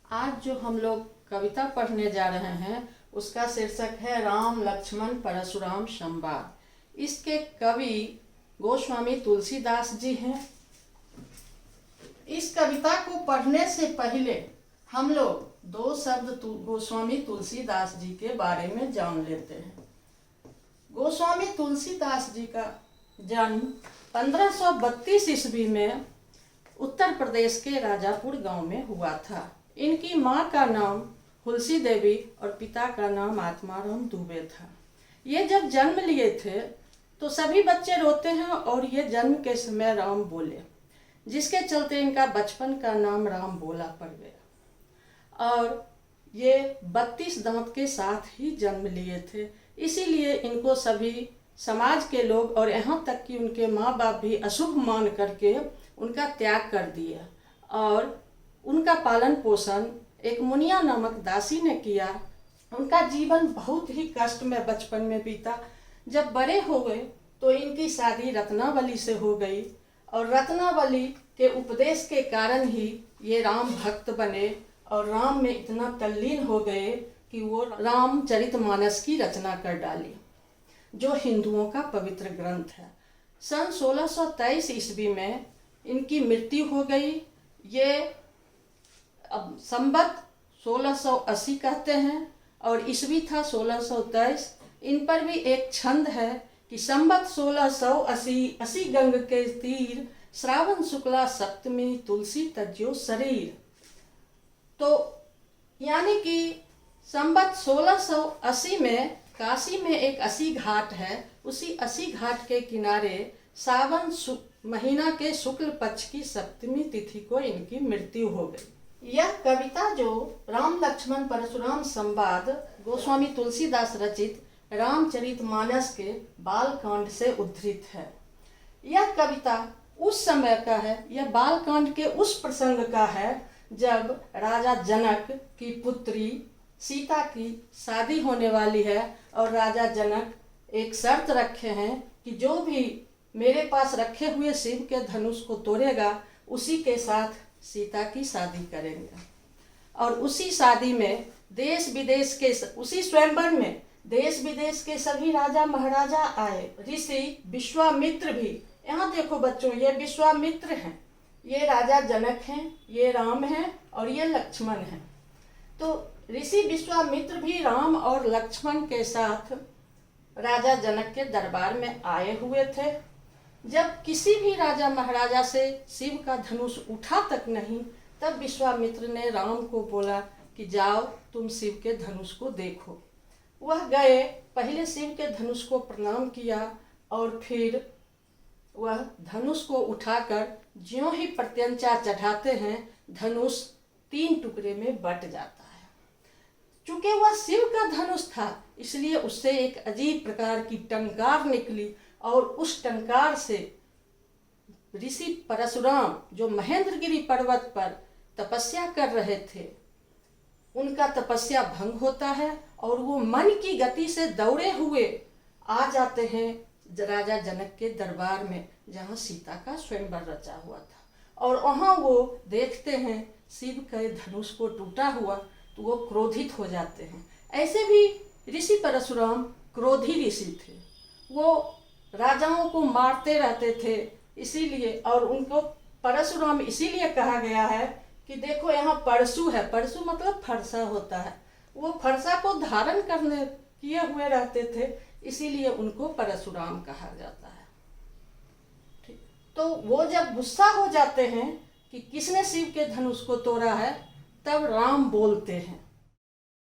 आज जो हम लोग कविता पढ़ने जा रहे हैं उसका शीर्षक है राम लक्ष्मण परशुराम संवाद। इसके कवि गोस्वामी तुलसीदास जी हैं। इस कविता को पढ़ने से पहले हम लोग दो शब्द गोस्वामी तुलसीदास जी के बारे में जान लेते हैं। गोस्वामी तुलसीदास जी का जन्म 1532 ईस्वी में उत्तर प्रदेश के राजापुर गांव में हुआ था। इनकी माँ का नाम हुलसी देवी और पिता का नाम आत्माराम दुबे था। ये जब जन्म लिए थे तो सभी बच्चे रोते हैं और ये जन्म के समय राम बोले, जिसके चलते इनका बचपन का नाम राम बोला पड़ गया। और ये 32 दांत के साथ ही जन्म लिए थे, इसीलिए इनको सभी समाज के लोग और यहाँ तक कि उनके माँ बाप भी अशुभ मान करके उनका त्याग कर दिया और उनका पालन पोषण एक मुनिया नामक दासी ने किया। उनका जीवन बहुत ही कष्ट में बचपन में बीता। जब बड़े हो गए तो इनकी शादी रत्नावली से हो गई और रत्नावली के उपदेश के कारण ही ये राम भक्त बने और राम में इतना तल्लीन हो गए कि वो रामचरितमानस की रचना कर डाली, जो हिंदुओं का पवित्र ग्रंथ है। सन 1623 ईस्वी में इनकी मृत्यु हो गई। ये अब संवत 1680 कहते हैं और ईस्वी था 1623। इन पर भी एक छंद है कि संवत 1680 गंग के तीर, श्रावण शुक्ला सप्तमी तुलसी तज्यो शरीर। तो यानी कि संवत 1680 में काशी में एक 80 घाट है। उसी 80 घाट के किनारे सावन महीना के शुक्ल पक्ष की सप्तमी तिथि को इनकी मृत्यु हो गई। यह कविता जो राम लक्ष्मण परशुराम संवाद गोस्वामी तुलसीदास रचित रामचरितमानस के बालकांड से उद्धृत है। यह कविता उस समय का है, यह बालकांड के उस प्रसंग का है जब राजा जनक की पुत्री सीता की शादी होने वाली है और राजा जनक एक शर्त रखे हैं कि जो भी मेरे पास रखे हुए शिव के धनुष को तोड़ेगा उसी के साथ सीता की शादी करेंगे। और उसी शादी में देश विदेश के उसी स्वयंवर में देश विदेश के सभी राजा महाराजा आए, ऋषि विश्वामित्र भी। यहाँ देखो बच्चों, ये विश्वामित्र हैं, ये राजा जनक हैं, ये राम हैं और ये लक्ष्मण हैं। तो ऋषि विश्वामित्र भी राम और लक्ष्मण के साथ राजा जनक के दरबार में आए हुए थे। जब किसी भी राजा महाराजा से शिव का धनुष उठा तक नहीं, तब विश्वामित्र ने राम को बोला कि जाओ तुम शिव के धनुष को देखो। वह गए, पहले शिव के धनुष को प्रणाम किया और फिर वह धनुष को उठाकर ज्यों ही प्रत्यंचा चढ़ाते हैं, धनुष 3 टुकड़े में बट जाता है। चूंकि वह शिव का धनुष था, इसलिए उससे एक अजीब प्रकार की टंकार निकली और उस टंकार से ऋषि परशुराम जो महेंद्रगिरी पर्वत पर तपस्या कर रहे थे, उनका तपस्या भंग होता है और वो मन की गति से दौड़े हुए आ जाते हैं राजा जनक के दरबार में, जहाँ सीता का स्वयंवर रचा हुआ था। और वहाँ वो देखते हैं शिव के धनुष को टूटा हुआ, तो वो क्रोधित हो जाते हैं। ऐसे भी ऋषि परशुराम क्रोधी ऋषि थे, वो राजाओं को मारते रहते थे। इसीलिए और उनको परशुराम इसीलिए कहा गया है कि देखो यहाँ परशु है, परशु मतलब फरसा होता है, वो फरसा को धारण करने किए हुए रहते थे, इसीलिए उनको परशुराम कहा जाता है। ठीक, तो वो जब गुस्सा हो जाते हैं कि किसने शिव के धनुष को तोड़ा है, तब राम बोलते हैं,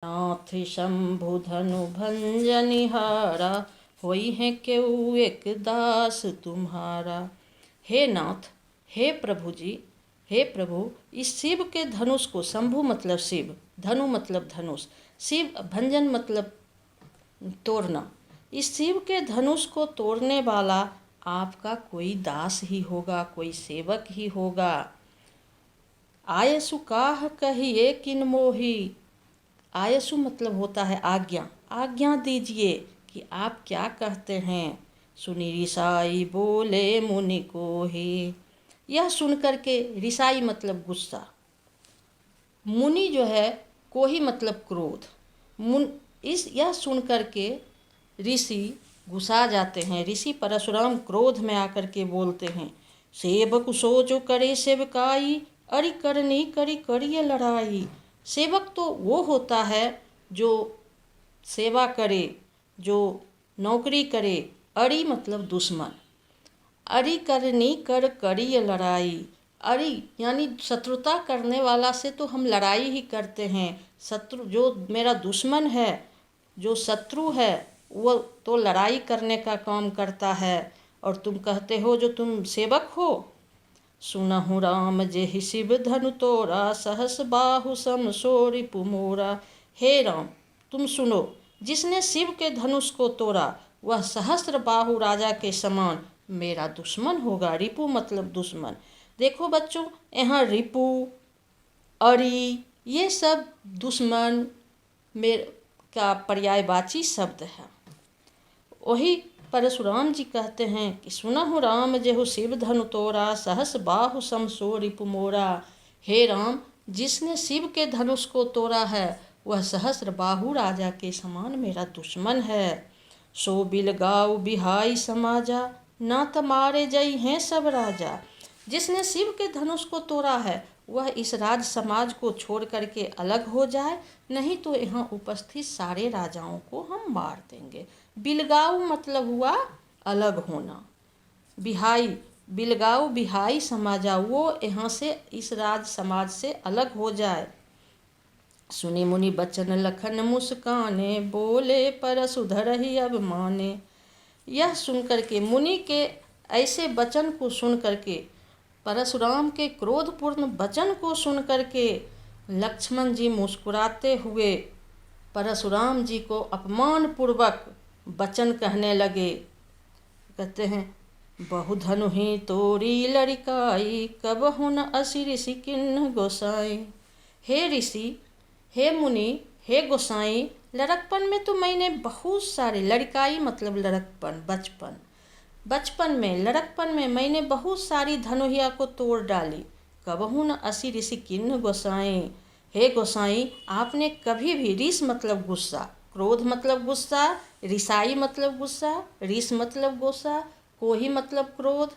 नाथ शंभु धनु भंजनिहारा, होई है केऊ एक दास तुम्हारा। हे नाथ, हे प्रभु जी, हे प्रभु, इस शिव के धनुष को, शंभु मतलब शिव, धनु मतलब धनुष, शिव भंजन मतलब तोड़ना, इस शिव के धनुष को तोड़ने वाला आपका कोई दास ही होगा, कोई सेवक ही होगा। आयसु काह कहिए किन मोही, आयसु मतलब होता है आज्ञा, आज्ञा दीजिए कि आप क्या कहते हैं। सुनी ऋषाई बोले मुनि को ही, यह सुन करके ऋषाई मतलब गुस्सा, मुनि जो है, कोही मतलब क्रोध। यह सुन कर के ऋषि गुस्सा जाते हैं। ऋषि परशुराम क्रोध में आकर के बोलते हैं, सेवक सो जो करे सेवकाई, अरि करनी करी करिए लड़ाई। सेवक तो वो होता है जो सेवा करे, जो नौकरी करे। अरि मतलब दुश्मन, अरि करनी कर करिए लड़ाई। अरि यानी शत्रुता करने वाला से तो हम लड़ाई ही करते हैं। शत्रु जो मेरा दुश्मन है, जो शत्रु है, वो तो लड़ाई करने का काम करता है। और तुम कहते हो जो तुम सेवक हो। सुनहु राम जेहि शिव धनु तोरा, सहस बाहु सम सो रिपु मोरा। हे राम, तुम सुनो, जिसने शिव के धनुष को तोड़ा वह सहस्त्र बाहु राजा के समान मेरा दुश्मन होगा। रिपु मतलब दुश्मन। देखो बच्चों, यहाँ रिपु, अरि, ये सब दुश्मन मेरे का पर्यायवाची शब्द है। वही परशुराम जी कहते हैं कि सुनहु राम जेहु शिव धनु तोरा, सहस बाहु सम सो रिपु मोरा। हे राम, जिसने शिव के धनुष को तोड़ा है वह सहस्र बाहु राजा के समान मेरा दुश्मन है। सो बिलगाऊ बिहाई समाजा, ना तमारे जई हैं सब राजा। जिसने शिव के धनुष को तोड़ा है वह इस राज समाज को छोड़ करके अलग हो जाए, नहीं तो यहाँ उपस्थित सारे राजाओं को हम मार देंगे। बिलगाऊ मतलब हुआ अलग होना। बिहाई, बिलगाऊ बिहाई समाजा, वो यहाँ से इस राज समाज से अलग हो जाए। सुनी मुनि बचन लखन मुस्काने, बोले परसु धरहि अब माने। यह सुनकर के, मुनि के ऐसे वचन को सुन करके, परशुराम के क्रोधपूर्ण वचन को सुन करके लक्ष्मण जी मुस्कुराते हुए परशुराम जी को अपमान पूर्वक वचन कहने लगे। कहते हैं, बहुधनु ही तोरी लड़िकाई, कबहु न असि ऋषि किन्ह गोसाई। हे ऋषि, हे मुनि, हे गोसाई, लड़कपन में तो मैंने बहुत सारे, लड़काई मतलब लड़कपन, बचपन, बचपन में, लड़कपन में मैंने बहुत सारी धनुहिया को तोड़ डाली। कबहु न असि ऋषि किन्ह गोसाई। हे गोसाई, आपने कभी भी, ऋष मतलब गुस्सा, क्रोध मतलब गुस्सा, ऋषाई मतलब गुस्सा, ऋष मतलब गुस्सा, कोही मतलब क्रोध।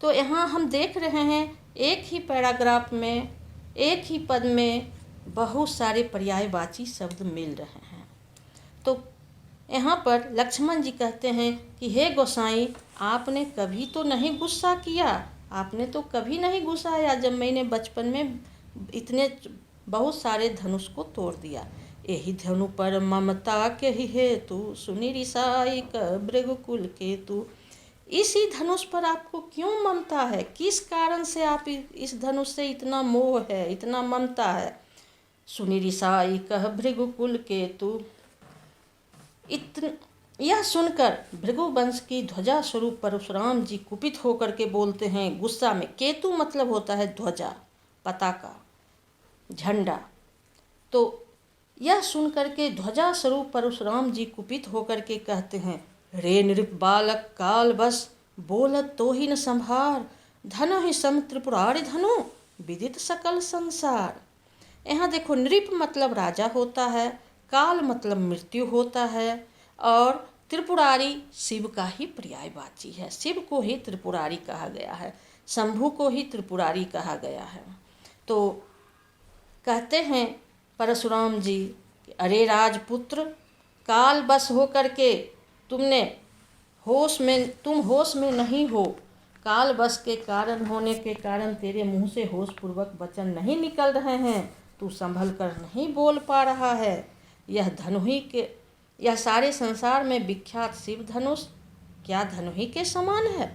तो यहाँ हम देख रहे हैं एक ही पैराग्राफ में, एक ही पद में बहुत सारे पर्यायवाची शब्द मिल रहे हैं। तो यहाँ पर लक्ष्मण जी कहते हैं कि हे गोसाई, आपने कभी तो नहीं गुस्सा किया, आपने तो कभी नहीं गुस्साया जब मैंने बचपन में इतने बहुत सारे धनुष को तोड़ दिया। यही धनु पर ममता के ही हेतु, सुनि रिसाई भृगुकुल केतु। इसी धनुष पर आपको क्यों ममता है? किस कारण से आप इस धनुष से इतना मोह है, इतना ममता है? सुनि रिसाई कह भृगुकुल केतु। यह सुनकर भृगुवंश की ध्वजा स्वरूप परशुराम जी कुपित होकर के बोलते हैं गुस्सा में। केतु मतलब होता है ध्वजा, पताका, झंडा। तो यह सुनकर के ध्वजा स्वरूप परशुराम जी कुपित होकर के कहते हैं, रे नृप बालक काल बस, बोलत तो ही न संभार, धन ही सम त्रिपुरारि धनु, विदित सकल संसार। यहाँ देखो, नृप मतलब राजा होता है, काल मतलब मृत्यु होता है, और त्रिपुरारी शिव का ही पर्यायवाची है। शिव को ही त्रिपुरारी कहा गया है, शंभु को ही त्रिपुरारी कहा गया है। तो कहते हैं परशुराम जी, अरे राजपुत्र, काल बस हो करके तुम होश में नहीं हो। काल बस के कारण होने के कारण तेरे मुंह से होश पूर्वक वचन नहीं निकल रहे हैं, तू संभल कर नहीं बोल पा रहा है। यह सारे संसार में विख्यात शिव धनुष क्या धनुही के समान है?